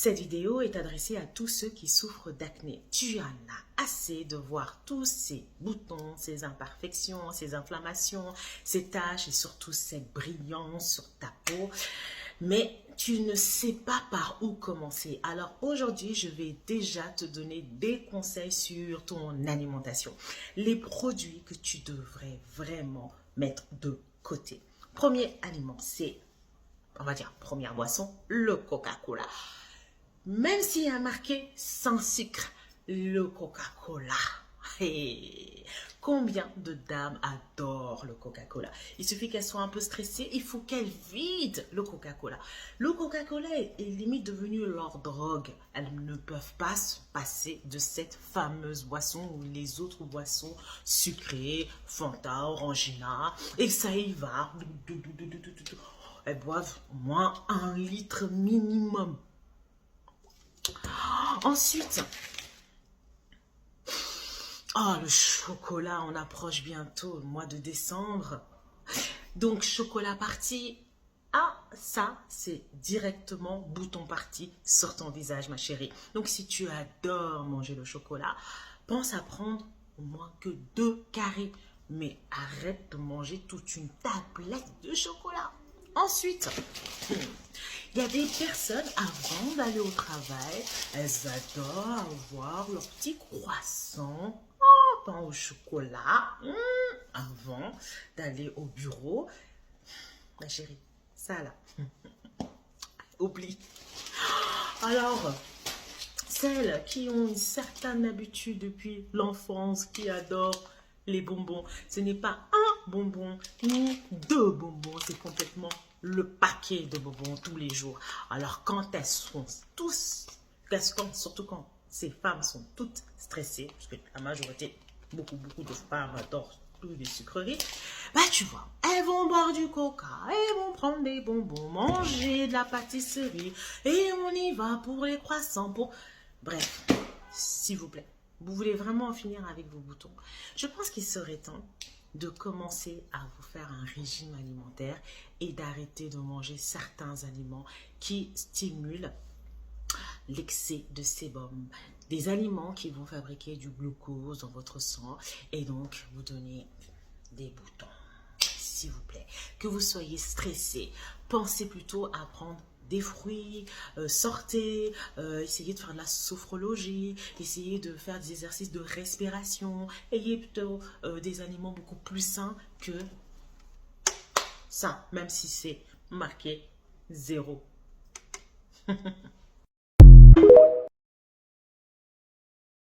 Cette vidéo est adressée à tous ceux qui souffrent d'acné. Tu en as assez de voir tous ces boutons, ces imperfections, ces inflammations, ces taches et surtout cette brillance sur ta peau. Mais tu ne sais pas par où commencer. Alors aujourd'hui, je vais déjà te donner des conseils sur ton alimentation. Les produits que tu devrais vraiment mettre de côté. Premier aliment, c'est, on va dire, première boisson, le Coca-Cola. Même s'il y a marqué sans sucre, le Coca-Cola. Hey, combien de dames adorent le Coca-Cola? Il suffit qu'elles soient un peu stressées, il faut qu'elles vident le Coca-Cola. Le Coca-Cola est limite devenu leur drogue. Elles ne peuvent pas se passer de cette fameuse boisson ou les autres boissons sucrées, Fanta, Orangina, et ça y va. Elles boivent au moins 1 litre minimum. Ensuite, le chocolat, on approche bientôt, le mois de décembre. Donc, chocolat parti, ça, c'est directement bouton parti sur ton visage, ma chérie. Donc, si tu adores manger le chocolat, pense à prendre au moins que 2 carrés. Mais arrête de manger toute une tablette de chocolat. Ensuite, il y a des personnes, avant d'aller au travail, elles adorent avoir leur petit croissant, pain au chocolat, avant d'aller au bureau. Ma chérie, ça là, oublie. Alors, celles qui ont une certaine habitude depuis l'enfance, qui adorent les bonbons, ce n'est pas un bonbon ni 2 bonbons, c'est complètement le paquet de bonbons tous les jours. Alors quand elles sont surtout quand ces femmes sont toutes stressées, parce que la majorité, beaucoup de femmes adorent tous les sucreries, tu vois, elles vont boire du coca, elles vont prendre des bonbons, manger de la pâtisserie, et on y va pour les croissants, Bref, s'il vous plaît, vous voulez vraiment en finir avec vos boutons. Je pense qu'il serait temps de commencer à vous faire un régime alimentaire et d'arrêter de manger certains aliments qui stimulent l'excès de sébum. Des aliments qui vont fabriquer du glucose dans votre sang et donc vous donner des boutons. S'il vous plaît, que vous soyez stressé, pensez plutôt à prendre des fruits, sortez, essayez de faire de la sophrologie, essayez de faire des exercices de respiration, ayez plutôt des aliments beaucoup plus sains que ça, même si c'est marqué 0.